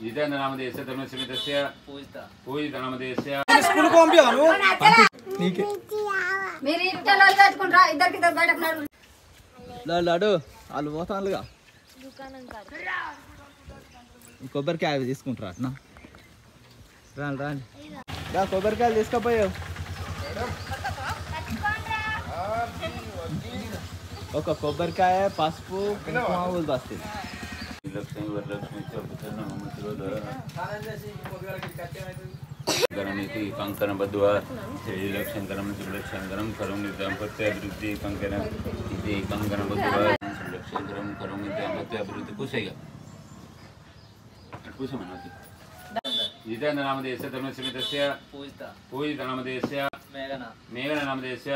जितेन्द्र नामदेस्य धर्मसमेतस्य पूजित नामदेस्य स्कूल को పంపియాను నీకే మీరు ఇంట్లో కట్టుకుంటా ఇద్దరికి ఇద్దరు బయటకు నడు లాడు వాళ్ళు పోతానుగా దుకాణం కాదు కొబ్బరికాయ తీసుకుంటారా అట్నా రాను రాను దా కొబ్బరికాయలు తీసుకుపోయావు ఒక కొబ్బరికాయ పసుపు కుంకుమ బస్తీ लक्ष्मी वरलक्ष्मी गणनीति कंकण बद्वा श्रीलक्षंकरम सुलक्षंकरम करोमि दाम्पत्य अभिवृद्धि कंकण इति कंकण बद्वा सुलक्षंकरम करोमि दाम्पत्य अभिवृद्धि पूछेगा पूछ मनाती जितेन्द्र नामदेस्य धर्मसमेतस्य पूजित नामदेस्य मेघना नामदेस्य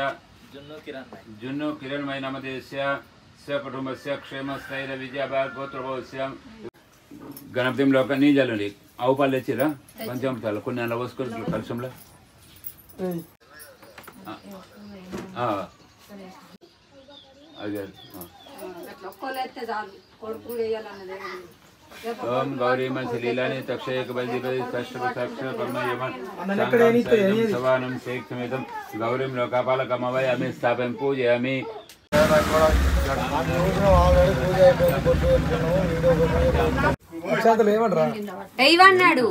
जुन्नु किरणमय नामदेस्य कुटुंबस्य क्षेमस्थैर्य विजयाभाग गोत्रभवस्य गणपतिं लोक नीजलुली आవు పాలు తెచ్చిరా పంచామృతాలు కొన్ని అలా పోసుకోరు కలుషంలో ओम गौरी मंसलीलानि तक्षयक बलिबलि कष्टपक्षर कर्मयमन सवानं सेक्तमेदं गौरीं लोकापालकमवय अमे स्थापयं पूजयामि ఏమన్నాడు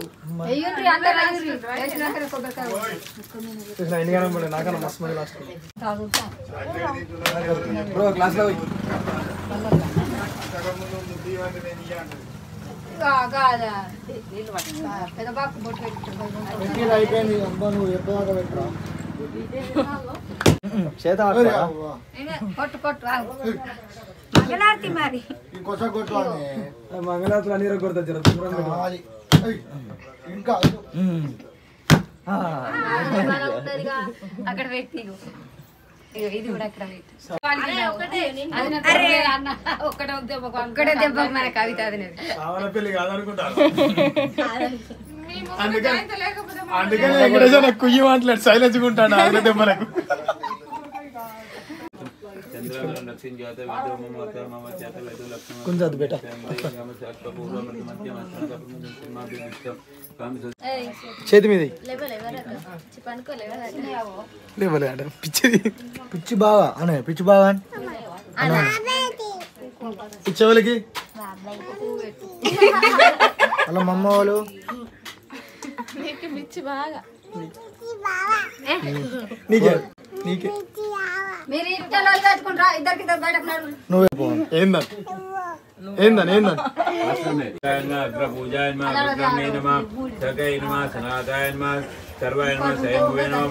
కొట్టు కొట్టు మంగళారతి మరి మంగళారతులు అన్ని కొడతా ఇంకా అక్కడ పెట్టి ఇది కూడా అక్కడ ఒక్కటే దెబ్బ మన కవిత అది పెళ్లి కాదనుకుంటాను అందుకని కుయ్యి మాట్లాడు సైలెన్స్ ఉంటాను అదే దెబ్బలకు కొంచెం బేట చేతి మీద లేవలే అంటే పిచ్చిది పిచ్చి బాగా అనే పిచ్చి బాగా పిచ్చోళ్ళకి అలా మమ్మ వాళ్ళు పిచ్చి బాగా నీకే నీకే మీరు ఇంట్లో కట్టుకుంటా ఇద్దరికి ఇద్దరు బయటకు నడు నువ్వే పో ఏందని ఏందని ఏందని అగ్రపూజాయ నమః రుద్రమే నమః సగై నమః సనాతాయ నమః సర్వాయ నమః స్వయంభువే నమః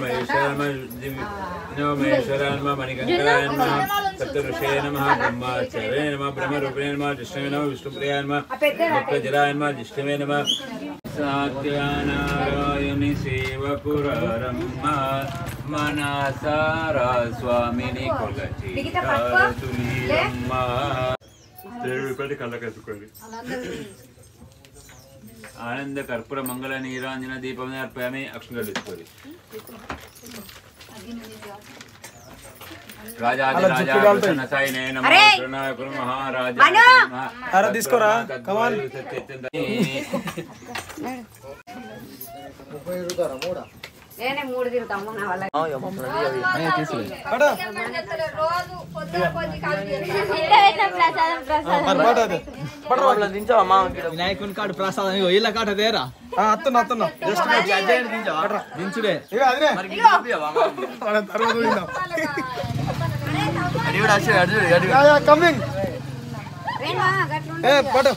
మహేశ్వరాయ నమః మణికంఠాయ నమః సప్తఋషే నమః బ్రహ్మచార్య నమః బ్రహ్మరూపిణే నమః జిష్ణవే నమః విష్ణుప్రియాయ నమః భక్తజరాయ నమః జిష్ణవే నమః సత్యనారాయణి సేవకురమ్మ మనసారా స్వామిని కొలచిరతులియమ్మ కళ్ళకేసుకోండి ఆనంద కర్పూర మంగళ నీరాంజన దీపం అర్పయామి అక్షంగా తీసుకోండి తీసుకోరా నేనే 3 తిరుగుతాము నా వల్ల వినాయకుని కాడు ప్రసాదం ఇళ్ళ కాట దేరా అత్తున్నా అత్తున్నా దించుడే కమింగ్ పడు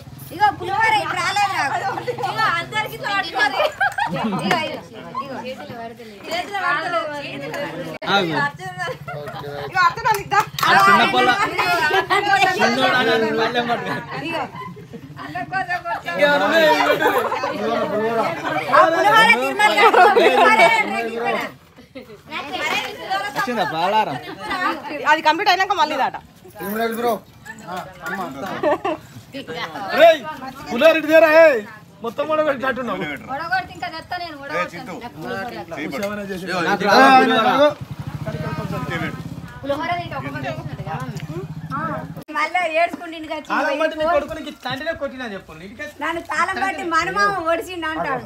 అది కంప్లీట్ అయినాక మళ్ళీ దాట పులారెడ్డి దేరా మొత్తం ఓడగొట్టినట్టున్నావు మళ్ళీ ఏడ్చుకుంటే ఇంటికి వచ్చి నన్ను తాళం బట్టి మనమామ ఒడిచిండు అంటాడు.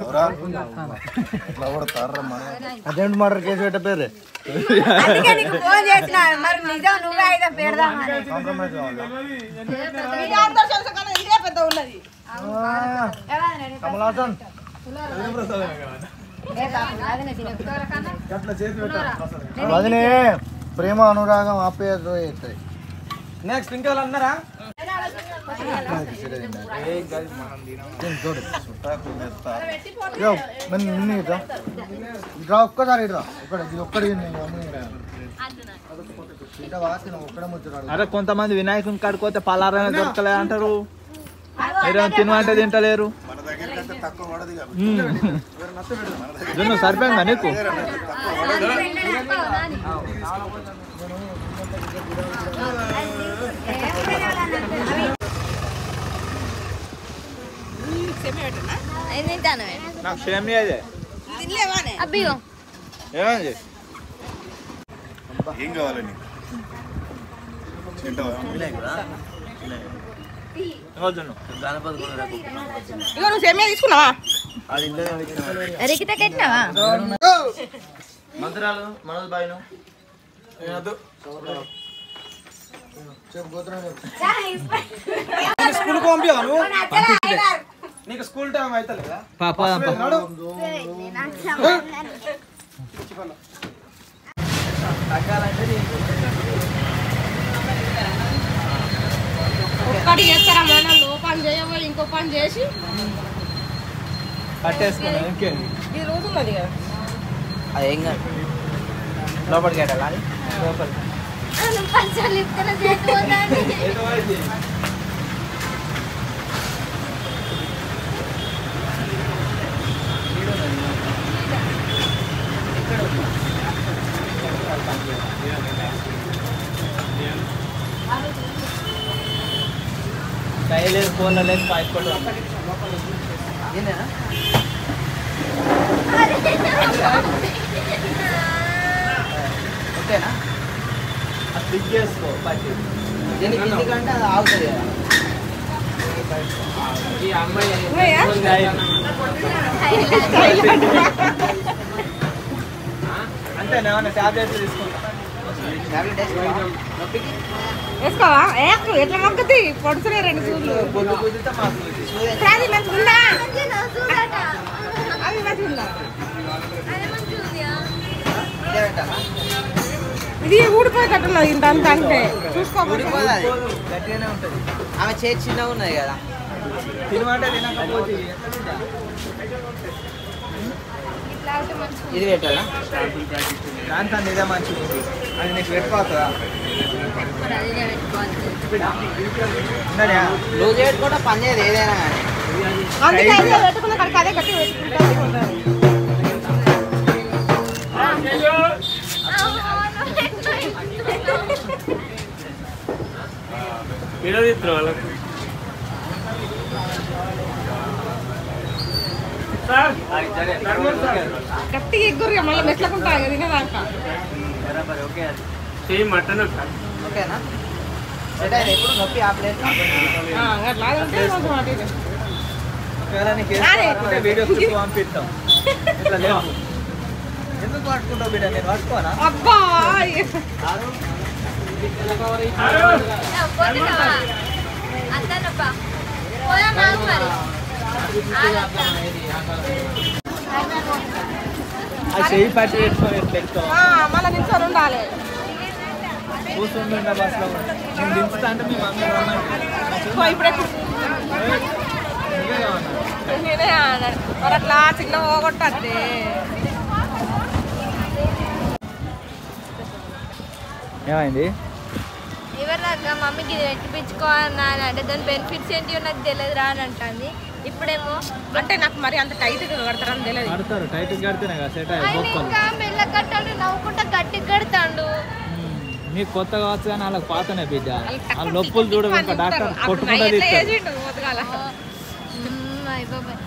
అదేంటి మర్డర్ కేసు పెట్ట పేరు అందుకే నీకు ఫోన్ చేసిన. మరి నిజం నువ్వే అయితే పెడదామని. ఇదే పెద్ద ఉన్నది. కమలాసన్ వదినే ప్రేమ అనురాగం ఆప్యాయత అవుతాయి. నెక్స్ట్ ఇంకా అన్నారా ఇట్రా ఒక్కసారి ఇట్రా ఒక్కడి అరే కొంతమంది వినాయకుని కాడుకోతే పలారమే దొరకలే అంటారు. తినమంటే తింటలేరు. సరిపోయిందా నీకు? నాకు సేమియా అదే. ఏమైంది? ఏం కావాలి నీకు? ఇగో నువ్వు సేమియా తీసుకున్నావా? మంత్రాలు మనోజ్ బాయ్ను స్కూల్ పంపించాను. నీకు స్కూల్ టైం అయితే లేదా? ఒక్కటి చేస్తారా మన లోపని చేయబోయి ఇంకో పని చేసి కట్టేసుకున్నా. ఇంకేంది ఇది రోజు ఉన్నది కదా. అదేం కాదు లోపలికి వెళ్ళాలి. లోపలికి లేదు ఫోన్లో లేదు పాయిపోవడం. ఓకేనా? స్విచ్ చేసుకో పట్టి. ఎందుకంటే అది ఆగుతుంది కదా. ఈ అమ్మాయి అంతే ఏమన్నా టాబ్లెట్స్ తీసుకుంటా. వేసుకోవా? ఎట్లా మొక్కది పొడుచునే 2 సూర్లు. పొద్దు కుదిరితే మాకు అది మంచిగా ఉందా? అది మంచిగా ఉందా? ఇది ఊడిపోయేటట్టున్నది ఇంత అంత అంటే చూసుకోవాలి. గట్టిగానే ఉంటుంది. ఆమె చేతి చిన్నగా ఉన్నది కదా. తినమంటే తినకపోతే ఇది పెట్టాలా? దానికన్నా ఇదే మంచిగా ఉంది. అది నీకు పెట్టుకోవద్దా? లూజ్ చేయడం కూడా పని చేయదు ఏదైనా కానీ. అందుకే అదే పెట్టుకున్న కడికి అదే గట్టి పెట్టుకుంటారు. గట్టిగా ఎగ్గురు మళ్ళీ మెట్లకుంటా తినేదాకా. ఓకేనా? ఎప్పుడు నొప్పి ఆ ప్లేట్ అట్లా ఉంటే కొంచెం అటు ఇటు. ఒకవేళ నీకు వేసుకుంటే వీడియో క్లిప్ పంపిస్తాం. ఇట్లా లేవు. ఎందుకు పట్టుకుంటావు బిడ్డ? నేను పట్టుకోనా? అబ్బా ఆ చెయ్యి పట్టి పెట్టుకొని పెట్టుకోవాలి. మళ్ళీ నిల్చొని ఉండాలి. కూర్చుంటుండే బస్సులో నేను దించుతా అంటే మీ మమ్మీ ఇప్పుడు నేనే అన్నాడు మరి అట్లా చిన్న పోగొట్టద్దే. ఏమైంది? ఎవరిదాకా మమ్మీకి ఇది పెట్టిపించుకోవాలన్నా అంటే దాని బెనిఫిట్స్ ఏంటి నాకు తెలియదురా అని అంటుంది. ఇప్పుడేమో అంటే నాకు మరి అంత టైట్ కడతారని తెలియదు. కడతారు, టైట్ కడితేనే కదా సెట్ ఆయన ఇంకా మెల్ల కట్టాడు నవ్వుకుంటా గట్టి కడతాడు. నీకు కొత్త కావచ్చు కానీ వాళ్ళకి పాతనే బిడ్డ. ఆ నొప్పులు చూడ డాక్టర్ కొట్టుకుంటుంది. బాబాయ్